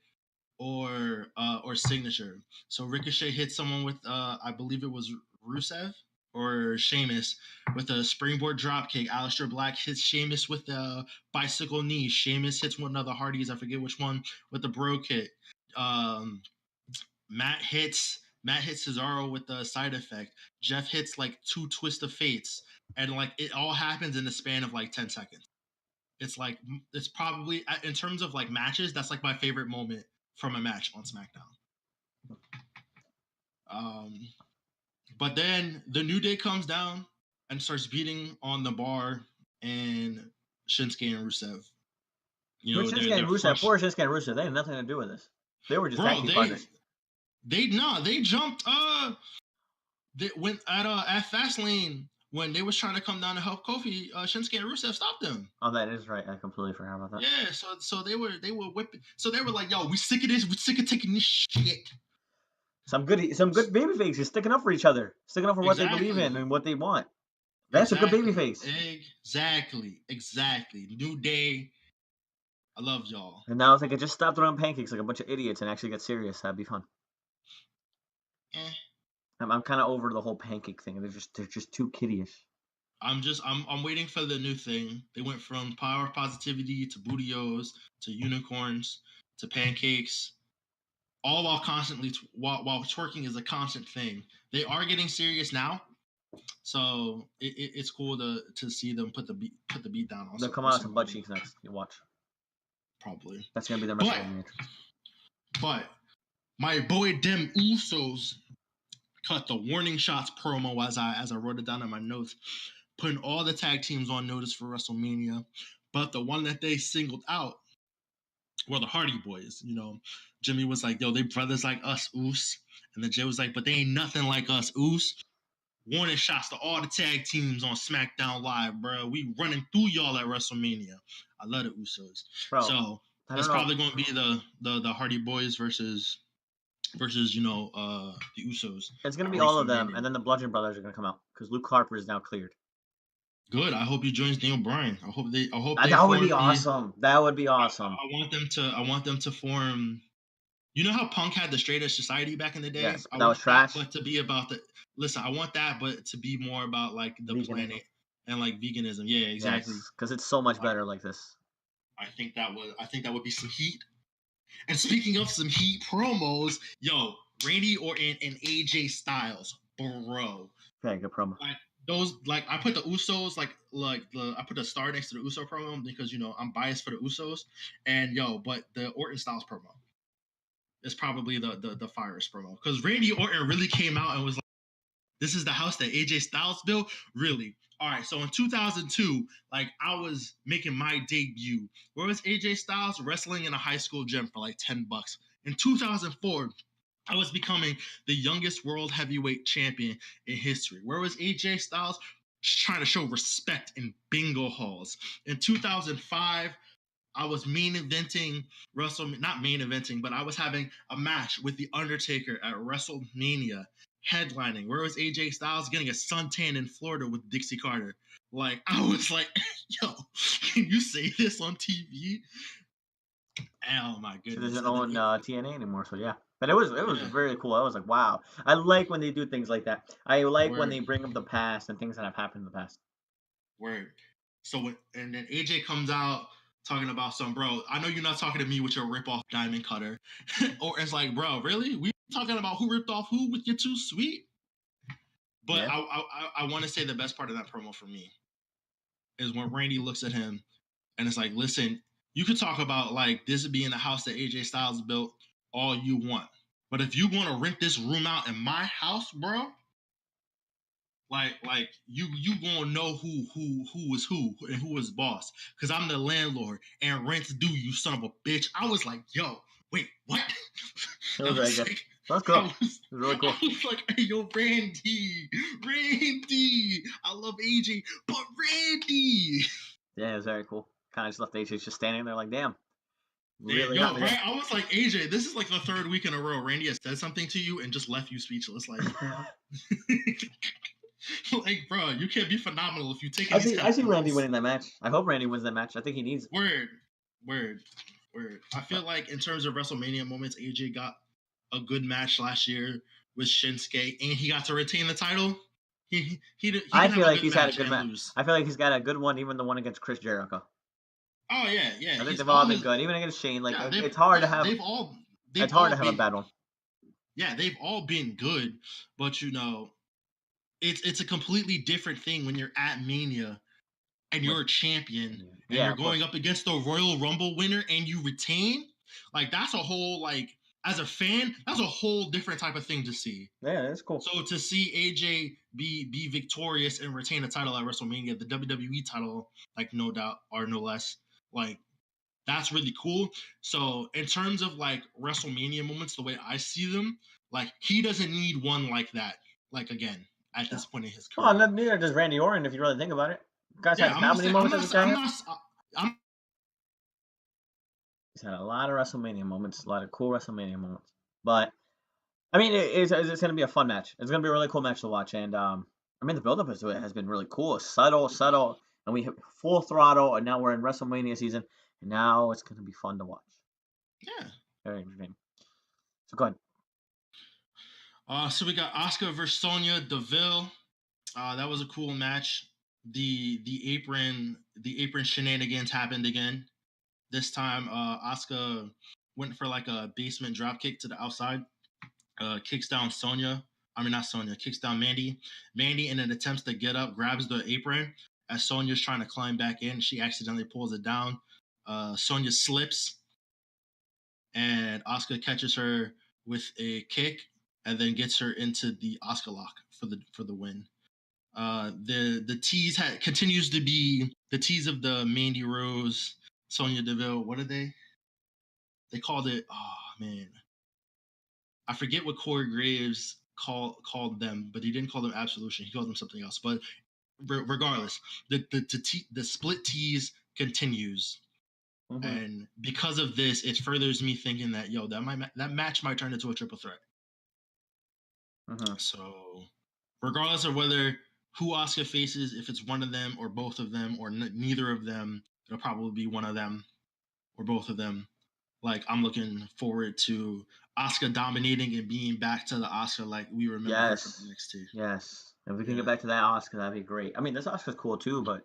or signature. So Ricochet hit someone with I believe it was Rusev or Sheamus with a springboard dropkick. Aleister Black hits Sheamus with a bicycle knee. Sheamus hits one of the Hardys, I forget which one, with the bro kick. Matt hits Cesaro with the side effect. Jeff hits like 2 twist of fates, and like it all happens in the span of like 10 seconds. It's probably in terms of like matches, that's like my favorite moment from a match on SmackDown. But then the New Day comes down and starts beating on the Bar and Shinsuke and Rusev. But Shinsuke and Rusev, poor Shinsuke and Rusev, they had nothing to do with this. They were just tag team partners. They jumped they went at Fastlane when they was trying to come down to help Kofi. Shinsuke and Rusev stopped them. Oh, that is right. I completely forgot about that. Yeah, so they were whipping. So they were like, "Yo, we sick of this. We sick of taking this shit." Some good baby faces sticking up for each other, sticking up for what they believe in and what they want. That's a good baby face. Exactly. New Day. I love y'all. And now if they could just stop throwing pancakes like a bunch of idiots and actually get serious, that'd be fun. I'm kind of over the whole pancake thing. They're just too kiddyish. I'm waiting for the new thing. They went from power positivity to bootios to unicorns to pancakes, all while constantly while twerking is a constant thing. They are getting serious now, so it's cool to see them put the beat down. Also, they'll come out with some butt cheeks next. You watch. Probably. That's gonna be their message. But my boy Dem Usos cut the warning shots promo as I wrote it down in my notes, putting all the tag teams on notice for WrestleMania. But the one that they singled out were the Hardy Boys. Jimmy was like, "Yo, they brothers like us, Oos," and then Jay was like, "But they ain't nothing like us, Oos." Warning shots to all the tag teams on SmackDown Live, bro. We running through y'all at WrestleMania. I love the Usos. Bro, so that's probably going to be the Hardy Boys versus the Usos. It's going to be all of them, and then the Bludgeon Brothers are going to come out because Luke Harper is now cleared. Good. I hope he joins Daniel Bryan. I hope that would be awesome. That would be awesome. I want them to form. You know how Punk had the Straight Edge Society back in the day? Yes, that was trash. But to be about I want that, but to be more about like the veganism. Planet and like veganism. Yeah, exactly. Because it's so much better like this. I think that would be some heat. And speaking of some heat promos, yo, Randy Orton and AJ Styles, bro. Okay, good promo. Like those, like I put the Usos, I put a star next to the Uso promo because I'm biased for the Usos, and but the Orton Styles promo. is probably the firest promo, because Randy Orton really came out and was like, "This is the house that AJ Styles built." Really? All right. So in 2002, like I was making my debut. Where was AJ Styles? Wrestling in a high school gym for like $10. In 2004, I was becoming the youngest world heavyweight champion in history. Where was AJ Styles? Just trying to show respect in bingo halls. In 2005, I was main eventing not main eventing, but I was having a match with The Undertaker at WrestleMania, headlining. Where was AJ Styles? Getting a suntan in Florida with Dixie Carter. Like, I was like, yo, can you say this on TV? Oh my She goodness. doesn't And then own TNA anymore, so yeah. But it was yeah, very cool. I was like, wow. I like when they do things like that. I like when word, they bring up the past and things that have happened in the past. word. And then AJ comes out talking about some, bro, I know you're not talking to me with your rip off diamond cutter. Or it's like, bro, really? We talking about who ripped off who with your too sweet? But Yeah. I want to say the best part of that promo for me is when Randy looks at him and it's like, listen, you could talk about like this being the house that AJ Styles built all you want. But if you want to rent this room out in my house, bro, like you gonna know who is who and who is boss. Cause I'm the landlord and rent's due, you son of a bitch. I was like, yo, wait, what? It was very good. That's cool. It was really cool. I was like, hey, yo, Randy, I love AJ, but Randy. Yeah, it was very cool. Kind of just left AJ just standing there like, damn. Yeah, Really yo, not right? I was like, AJ, this is like the third week in a row Randy has said something to you and just left you speechless. Like, like, bro, you can't be phenomenal if you take I these see kind of Randy L's. winning that match. I hope Randy wins that match. I think he needs it. Word. I feel like in terms of WrestleMania moments, AJ got a good match last year with Shinsuke, and he got to retain the title. He I can feel have a like good he's had a match good and match. lose. I feel like he's got a good one, even the one against Chris Jericho. Oh yeah. I think He's they've all all been his good, even against Shane. Like yeah. it's hard to have. They've It's hard all to have a been bad one. yeah. They've all been good, but you know, it's a completely different thing when you're at Mania and you're a champion and Yeah, you're of course. going up against the Royal Rumble winner and you retain. Like that's a whole like as a fan, that's a whole different type of thing to see. Yeah, that's cool. So to see AJ be victorious and retain a title at WrestleMania, the WWE title, like no doubt or no less, like that's really cool. So in terms of like WrestleMania moments, the way I see them, like he doesn't need one like that. Like again, at this point in his Well, career. neither does Randy Orton, if you really think about it. Guys Yeah, had how many moments does this guy have? I'm He's had a lot of WrestleMania moments, a lot of cool WrestleMania moments. But I mean, it's going to be a fun match. It's going to be a really cool match to watch, and I mean, the build-up to it has been really cool, subtle, and we hit full throttle, and now we're in WrestleMania season, and now it's going to be fun to watch. Yeah. Very interesting. So go ahead. So we got Asuka versus Sonya Deville. That was a cool match. The apron shenanigans happened again. This time, Asuka went for like a basement drop kick to the outside. Kicks down Sonya. I mean, not Sonya. Kicks down Mandy. Mandy, in an attempt to get up, grabs the apron. As Sonya's trying to climb back in, she accidentally pulls it down. Sonya slips, and Asuka catches her with a kick, and then gets her into the Asuka lock for the win. The tease continues to be the tease of the Mandy Rose, Sonya Deville. What are they? They called it. Oh man, I forget what Corey Graves called them, but he didn't call them Absolution. He called them something else. But regardless, the split tease continues, and because of this, it furthers me thinking that that match might turn into a triple threat. So, regardless of who Asuka faces, if it's one of them or both of them or neither of them, it'll probably be one of them or both of them. Like I'm looking forward to Asuka dominating and being back to the Asuka like we remember her from NXT. Yes. If we can get back to that Asuka, that'd be great. I mean, this Asuka's cool too, but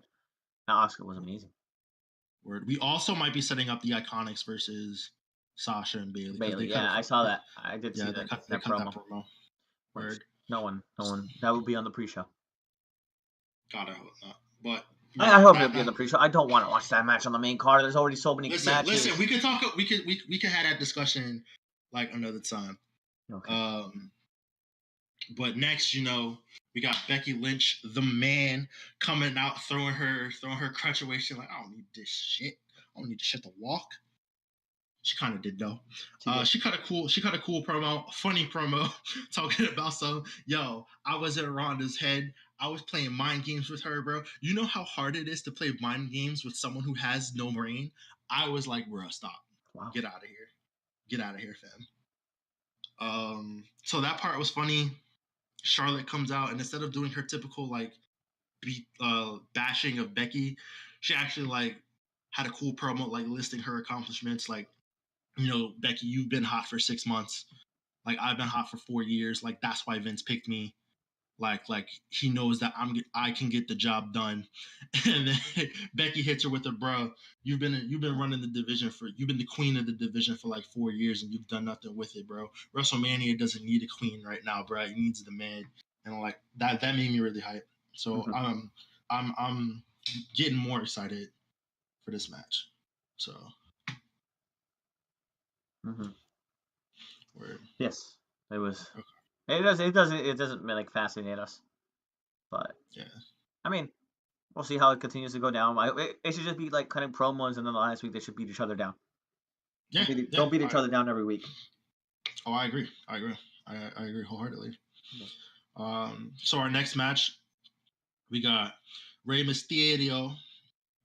that Asuka was amazing. Word. We also might be setting up the Iconics versus Sasha and Bayley. Yeah, I saw that. I did see that. They cut that promo. Word. No one. That would be on the pre-show. God, I hope not. But I hope it'll be on the pre-show. I don't want to watch that match on the main card. There's already so many matches. Listen, we could talk. We could have that discussion like another time. Okay. But next, we got Becky Lynch, the man, coming out throwing her crutch away. She's like, I don't need this shit. I don't need this shit to walk. She kind of did though. She cut a cool promo, funny promo, talking about I was in Ronda's head. I was playing mind games with her, bro. You know how hard it is to play mind games with someone who has no brain? I was like, bro, stop. Wow. Get out of here. Get out of here, fam. So that part was funny. Charlotte comes out, and instead of doing her typical bashing of Becky, she actually had a cool promo listing her accomplishments. Becky, you've been hot for 6 months. I've been hot for 4 years. That's why Vince picked me. He knows that I can get the job done. And then Becky hits her with a bro. You've been running the division you've been the queen of the division for 4 years, and you've done nothing with it, bro. WrestleMania doesn't need a queen right now, bro. It needs the man. And that made me really hype. So I'm getting more excited for this match. So word. Yes, it was. Okay. It doesn't fascinate us, but yeah. I mean, we'll see how it continues to go down. It should just be cutting promos, and then the last week they should beat each other down. Yeah, don't beat each other down every week. Oh, I agree. I agree wholeheartedly. So our next match, we got Rey Mysterio,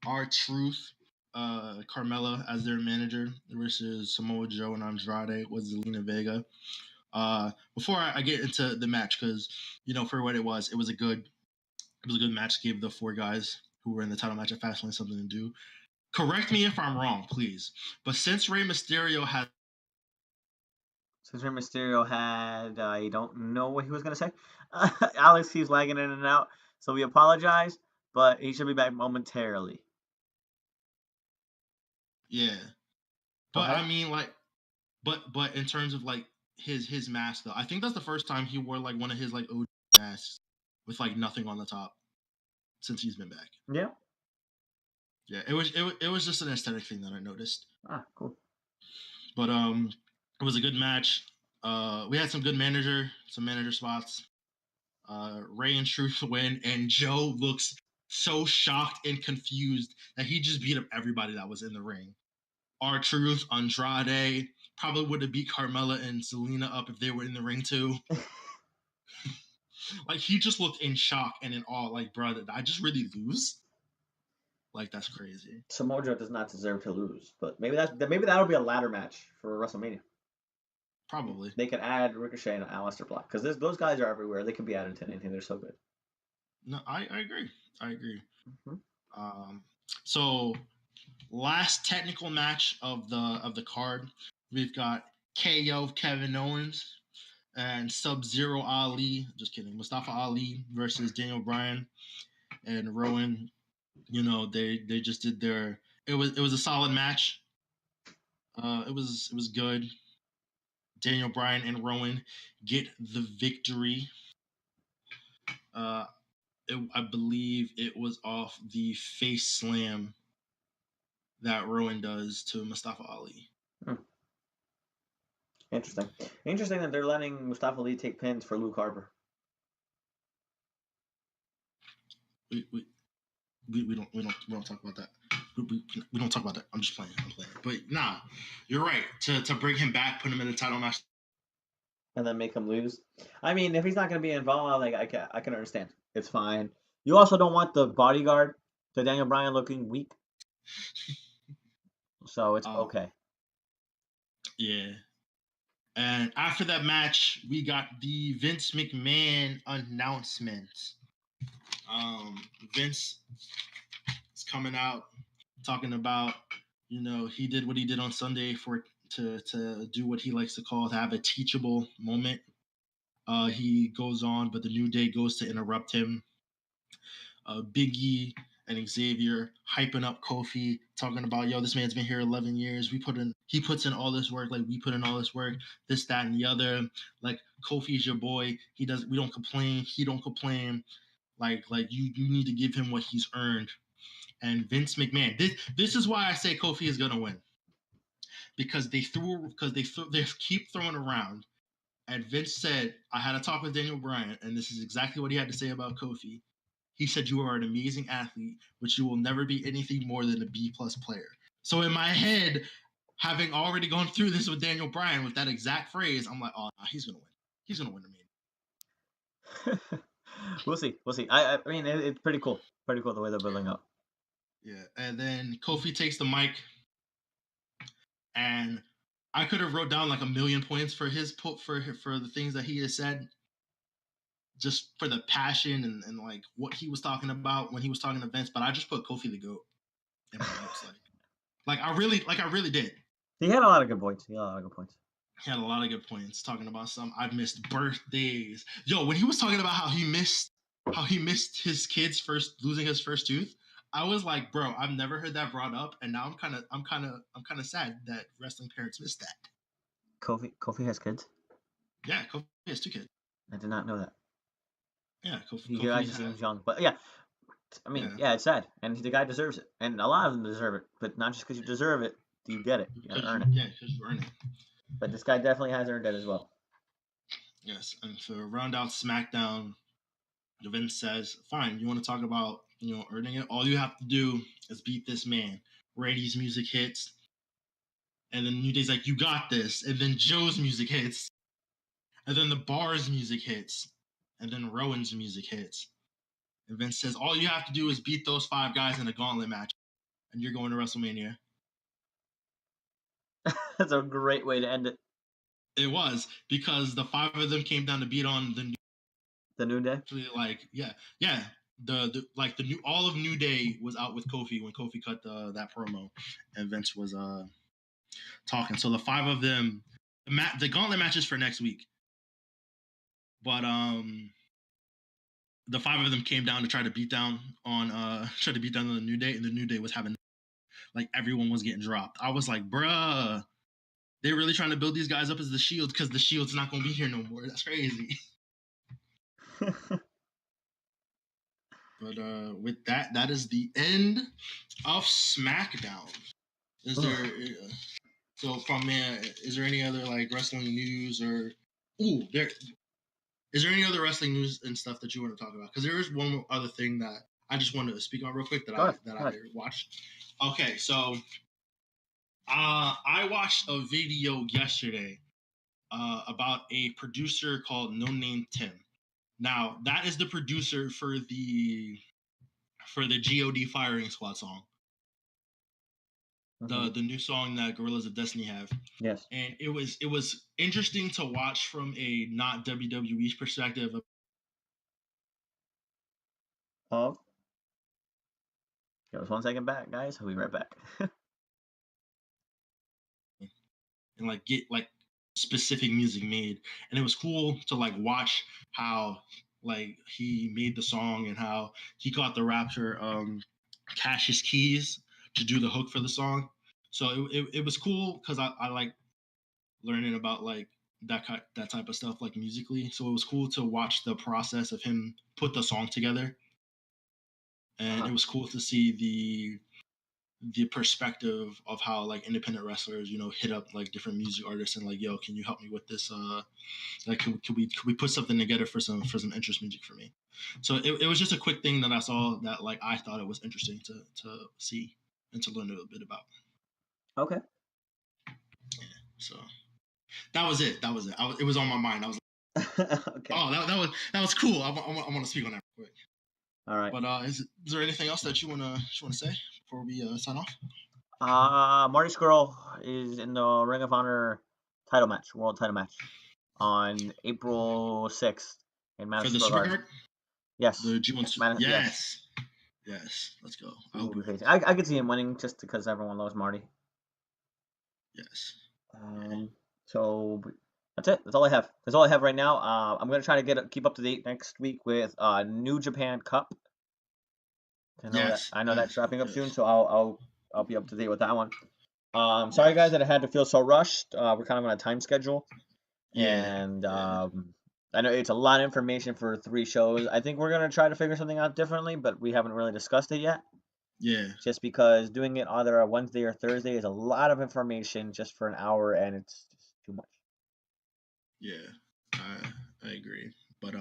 R-Truth, Carmella as their manager versus Samoa Joe and Andrade with Zelina Vega. Before I get into the match, because for what it was a good match. Gave the 4 guys who were in the title match at Fastlane something to do. Correct me if I'm wrong, please. But since Rey Mysterio had, I don't know what he was gonna say. Alex keeps lagging in and out, so we apologize. But he should be back momentarily. Yeah, but I mean, but in terms of his mask though, I think that's the first time he wore one of his OG masks with nothing on the top since he's been back. Yeah. Yeah, it was just an aesthetic thing that I noticed. Ah, cool. But it was a good match. We had some manager spots. Rey and Truth win, and Joe looks so shocked and confused that he just beat up everybody that was in the ring. R-Truth, Andrade, probably would have beat Carmella and Zelina up if they were in the ring too. He just looked in shock and in awe. Bro, did I just really lose? That's crazy. Samoa Joe does not deserve to lose, but maybe that'll be a ladder match for WrestleMania. Probably. They could add Ricochet and Aleister Black because those guys are everywhere. They can be added to anything. They're so good. No, I agree. So last technical match of the card, we've got KO Kevin Owens and Sub-Zero Ali. Just kidding. Mustafa Ali versus Daniel Bryan and Rowan. They just did their. It was a solid match. It was good. Daniel Bryan and Rowan get the victory. I believe it was off the face slam that Rowan does to Mustafa Ali. Interesting that they're letting Mustafa Ali take pins for Luke Harper. We don't talk about that. We don't talk about that. I'm just playing. But nah, you're right. To bring him back, put him in the title match, and then make him lose. I mean, if he's not going to be involved, I can understand. It's fine. You also don't want the bodyguard to Daniel Bryan looking weak, so it's okay. Yeah. And after that match, we got the Vince McMahon announcement. Vince is coming out talking about, he did what he did on Sunday to do what he likes to call, to have a teachable moment. He goes on, but the New Day goes to interrupt him. Big E and Xavier hyping up Kofi, talking about, this man's been here 11 years. He puts in all this work, we put in all this work, this, that, and the other. Kofi's your boy. We don't complain. He don't complain. You need to give him what he's earned. And Vince McMahon, this is why I say Kofi is gonna win. because they keep throwing around. And Vince said, I had a talk with Daniel Bryan, and this is exactly what he had to say about Kofi. He said, you are an amazing athlete, but you will never be anything more than a B-plus player. So in my head, having already gone through this with Daniel Bryan with that exact phrase, I'm like, oh, no, he's going to win. He's going to win the main. We'll see. I mean, it's pretty cool. Pretty cool the way they're building up. Yeah, and then Kofi takes the mic, and I could have wrote down like 1,000,000 points for the things that he has said, just for the passion and like what he was talking about when he was talking to Vince. But I just put Kofi the GOAT in my notes, like I really did. He had a lot of good points. He had a lot of good points talking about I've missed birthdays. Yo, when he was talking about how he missed his kids losing his first tooth, I was like, bro, I've never heard that brought up, and now I'm kind of sad that wrestling parents missed that. Kofi has kids? Yeah, Kofi has 2 kids. I did not know that. Yeah, Kofi just seems young, but yeah. I mean, yeah, it's sad, and the guy deserves it, and a lot of them deserve it, but not just because you deserve it, do you get it? You gotta earn it. Yeah, because you earn it. But this guy definitely has earned it as well. Yes, and to round out SmackDown, Vince says, "Fine, you want to talk about earning it? All you have to do is beat this man." Randy's music hits, and then New Day's like, "You got this," and then Joe's music hits, and then the Bar's music hits, and then Rowan's music hits. And Vince says, all you have to do is beat those 5 guys in a gauntlet match, and you're going to WrestleMania. That's a great way to end it. It was, because the 5 of them came down to beat on the New Day. Actually, like, yeah. The all of New Day was out with Kofi when Kofi cut that promo, and Vince was talking. So the 5 of them, the gauntlet matches for next week. But the 5 of them came down to try to beat down on the New Day, and the New Day was having, like, everyone was getting dropped. I was like, bruh, they're really trying to build these guys up as the Shield, because the Shield's not going to be here no more. That's crazy. But with that is the end of SmackDown. Is there is there any other like wrestling news is there any other wrestling news and stuff that you want to talk about? Because there is one other thing that I just wanted to speak on real quick that I watched. Okay, so I watched a video yesterday about a producer called No Name Tim. Now, that is the producer for the GOD Firing Squad song. The new song that Gorillas of Destiny have. Yes. And it was interesting to watch from a not WWE perspective. Oh. Give us 1 second back, guys. I'll be right back. And like get like specific music made. And it was cool to like watch how like he made the song and how he got the rapper Cassius Keys to do the hook for the song. So it was cool because I like learning about like that type of stuff like musically. So it was cool to watch the process of him put the song together. And it was cool to see the perspective of how like independent wrestlers, hit up like different music artists and like, yo, can you help me with this? Like, could we put something together for some interest music for me? So it was just a quick thing that I saw that like I thought it was interesting to see and to learn a little bit about. Okay. Yeah. So that was it. It was on my mind. I was like, okay. Oh, that was cool. I want to speak on that real quick. All right. But is there anything else that you wanna say before we sign off? Marty Scurll is in the Ring of Honor world title match, on April 6th in Madison Square Garden. Yes. The G1. Yes. Let's go. I could see him winning just because everyone loves Marty. Yes. So that's it. That's all I have. That's all I have right now. I'm gonna try to keep up to date next week with New Japan Cup. I know that's wrapping up soon, so I'll be up to date with that one. Sorry guys that I had to feel so rushed. We're kind of on a time schedule, and I know it's a lot of information for 3 shows. I think we're gonna try to figure something out differently, but we haven't really discussed it yet. Yeah. just because doing it either a Wednesday or Thursday is a lot of information just for an hour, and it's just too much. Yeah. I agree. But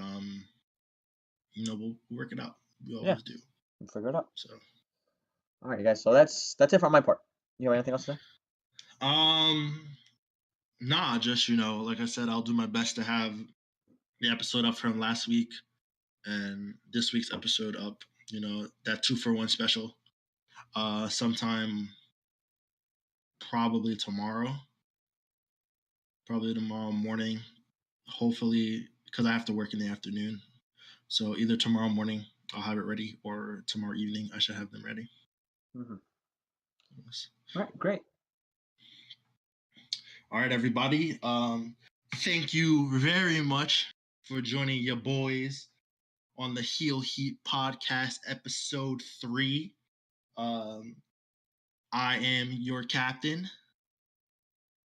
we'll work it out. We Yeah, always do. we'll figure it out. So All right, guys. So yeah. that's it for my part. You have anything else to say? Um nah, just like I said, I'll do my best to have the episode up from last week and this week's episode up. That 2-for-1 special. Sometime probably tomorrow. Probably tomorrow morning. Hopefully, because I have to work in the afternoon. So either tomorrow morning I'll have it ready, or tomorrow evening I should have them ready. Mm-hmm. Yes. All right, great. All right, everybody. Thank you very much for joining your boys on the Heel Heat Podcast, episode 3. I am your captain.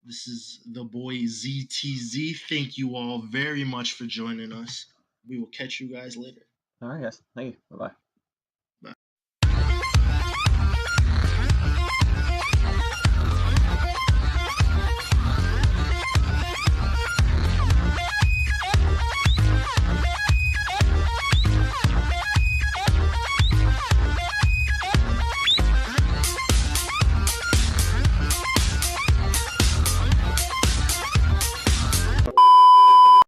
This is the boy ZTZ. Thank you all very much for joining us. We will catch you guys later. All right, guys. Thank you. Bye bye.